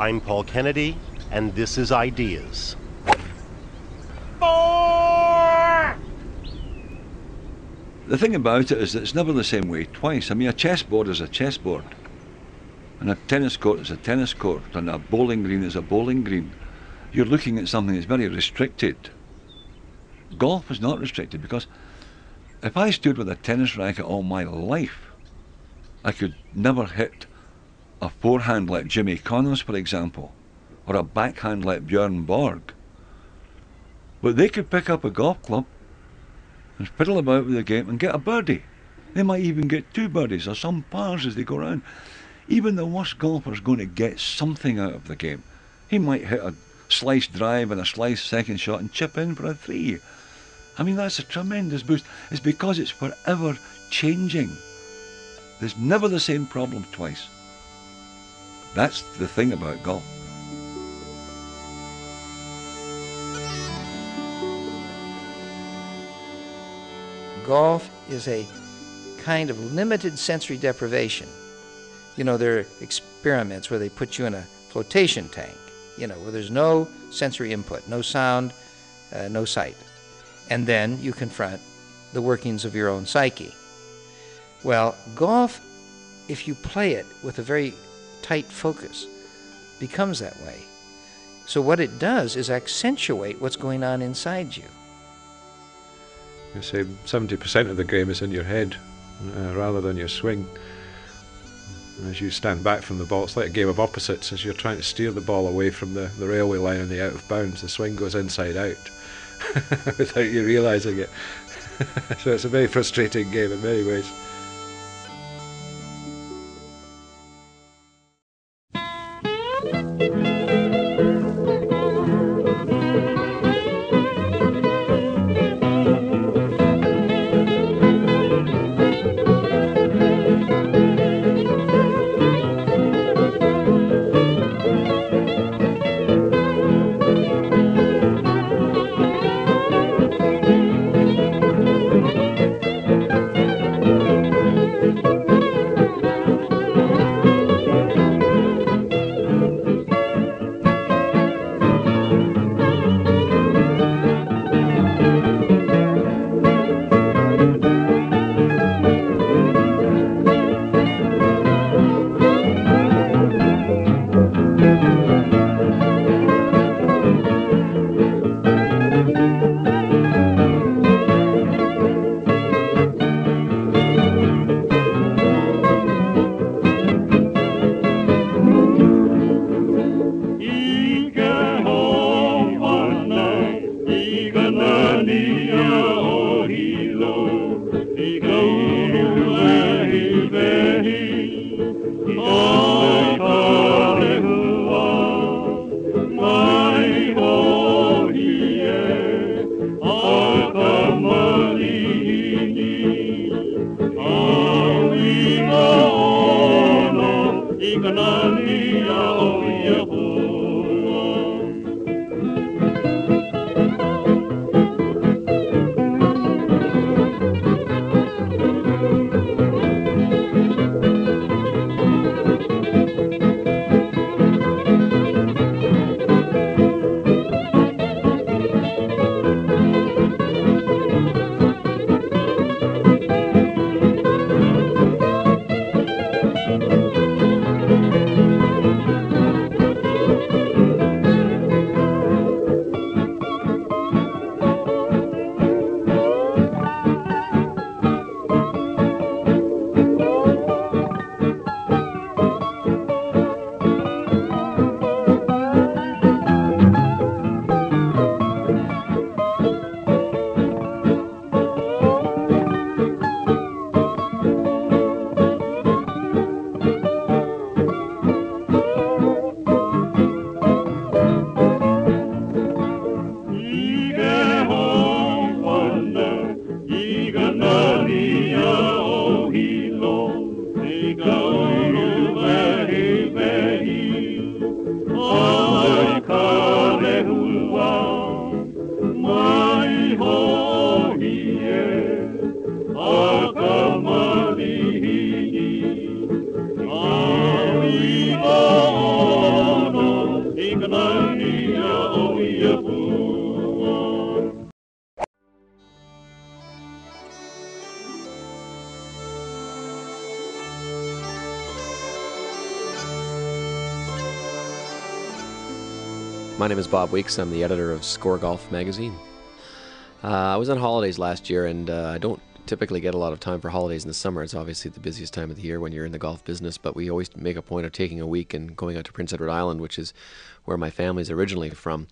I'm Paul Kennedy, and this is Ideas. The thing about it is that it's never the same way twice. I mean, a chessboard is a chessboard, and a tennis court is a tennis court, and a bowling green is a bowling green. You're looking at something that's very restricted. Golf is not restricted, because if I stood with a tennis racket all my life, I could never hit a forehand like Jimmy Connors, for example, or a backhand like Björn Borg. But they could pick up a golf club and fiddle about with the game and get a birdie. They might even get 2 birdies or some pars as they go around. Even the worst golfer's going to get something out of the game. He might hit a slice drive and a slice second shot and chip in for a 3. I mean, that's a tremendous boost. It's because it's forever changing. There's never the same problem twice. That's the thing about golf. Golf is a kind of limited sensory deprivation. You know, there are experiments where they put you in a flotation tank, you know, where there's no sensory input, no sound, no sight. And then you confront the workings of your own psyche. Well, golf, if you play it with a very tight focus, becomes that way. So what it does is accentuate what's going on inside you. You say 70% of the game is in your head rather than your swing. And as you stand back from the ball, it's like a game of opposites. As you're trying to steer the ball away from the railway line and the out of bounds, the swing goes inside out without you realising it. So it's a very frustrating game in many ways. My name is Bob Weeks. I'm the editor of Score Golf magazine. I was on holidays last year, and I don't typically get a lot of time for holidays in the summer. It's obviously the busiest time of the year when you're in the golf business, but we always make a point of taking a week and going out to Prince Edward Island, which is where my family's originally from.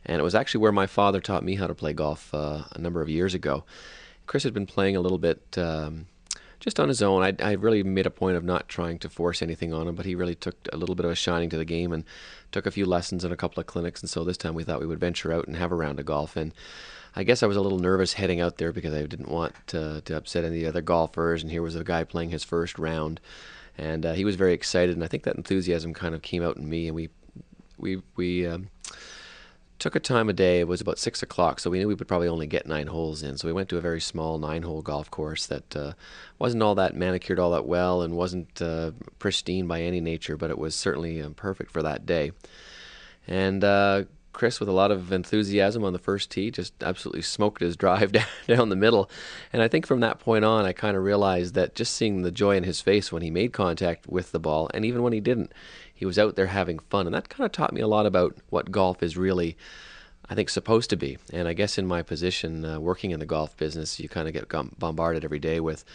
And it was actually where my father taught me how to play golf a number of years ago. Chris had been playing a little bit just on his own. I really made a point of not trying to force anything on him, but he really took a little bit of a shining to the game and took a few lessons and a couple of clinics, and so this time we thought we would venture out and have a round of golf. And I guess I was a little nervous heading out there because I didn't want to upset any other golfers, and here was a guy playing his first round, and he was very excited, and I think that enthusiasm kind of came out in me, and we took a time of day. It was about 6 o'clock, so we knew we would probably only get 9 holes in. So we went to a very small 9-hole golf course that wasn't all that manicured all that well and wasn't pristine by any nature, but it was certainly perfect for that day. And Chris, with a lot of enthusiasm on the first tee, just absolutely smoked his drive down the middle. And I think from that point on, I kind of realized that just seeing the joy in his face when he made contact with the ball, and even when he didn't, he was out there having fun. And that kind of taught me a lot about what golf is really, I think, supposed to be. And I guess in my position, working in the golf business, you kind of get bombarded every day with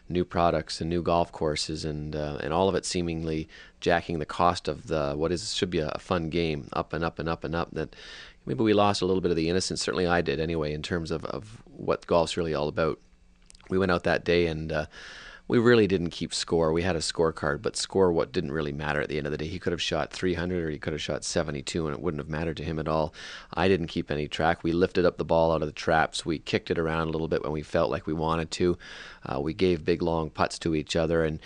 new products and new golf courses, and all of it seemingly jacking the cost of what should be a fun game up and up and up and up. That maybe we lost a little bit of the innocence. Certainly I did anyway, in terms of what golf's really all about. We went out that day and we really didn't keep score. We had a scorecard, but score what didn't really matter at the end of the day. He could have shot 300 or he could have shot 72, and it wouldn't have mattered to him at all. I didn't keep any track. We lifted up the ball out of the traps. We kicked it around a little bit when we felt like we wanted to. We gave big, long putts to each other, and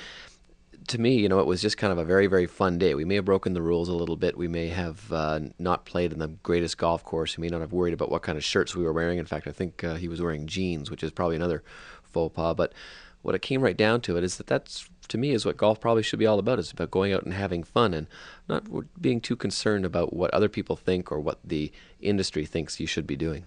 to me, it was just kind of a very, very fun day. We may have broken the rules a little bit. We may have not played in the greatest golf course. We may not have worried about what kind of shirts we were wearing. In fact, I think he was wearing jeans, which is probably another faux pas. But what it came right down to it is that's, to me, is what golf probably should be all about. It's about going out and having fun and not being too concerned about what other people think or what the industry thinks you should be doing.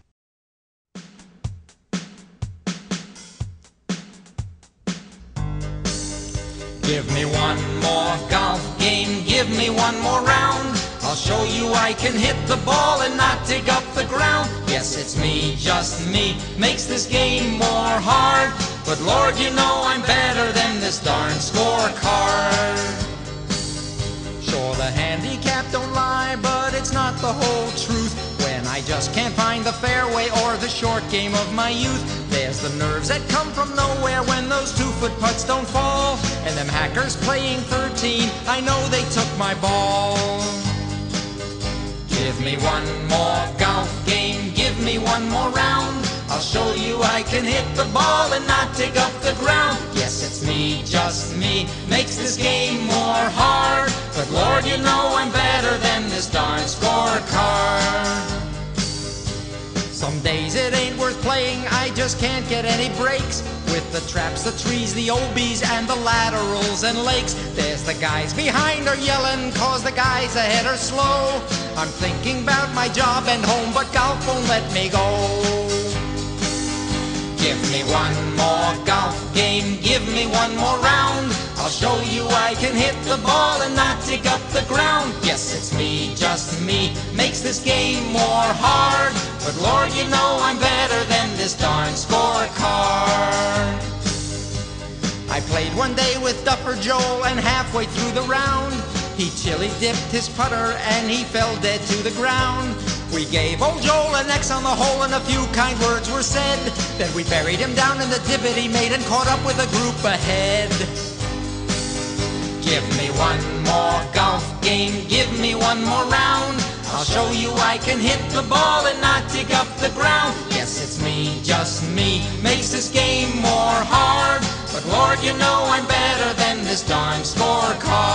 Give me one more golf game, give me one more round. I'll show you I can hit the ball and not dig up the ground. Yes, it's me, just me, makes this game more hard. But Lord, I'm better than this darn scorecard. Sure, the handicap don't lie, but it's not the whole truth. When I just can't find the fairway or the short game of my youth, there's the nerves that come from nowhere when those 2-foot putts don't fall. And them hackers playing 13, I know they took my ball. Give me one more golf game, give me one more round. I'll show you I can hit the ball and not dig up the ground. Yes, it's me, just me, makes this game more hard. But Lord, I'm better than this darn scorecard. Some days it ain't worth playing, I just can't get any breaks. With the traps, the trees, the OBs, and the laterals and lakes. There's the guys behind are yelling, cause the guys ahead are slow. I'm thinking about my job and home, but golf won't let me go. Give me one more golf game, give me one more round. I'll show you I can hit the ball and not dig up the ground. Yes, it's me, just me, makes this game more hard. But Lord, I'm better than this darn scorecard. I played one day with Duffer Joel, and halfway through the round, he chili dipped his putter and he fell dead to the ground. We gave old Joel an X on the hole and a few kind words were said. Then we buried him down in the divot he made and caught up with a group ahead. Give me one more golf game, give me one more round. I'll show you I can hit the ball and not dig up the ground. Yes, it's me, just me, makes this game more hard. But Lord, I'm better than this darn scorecard.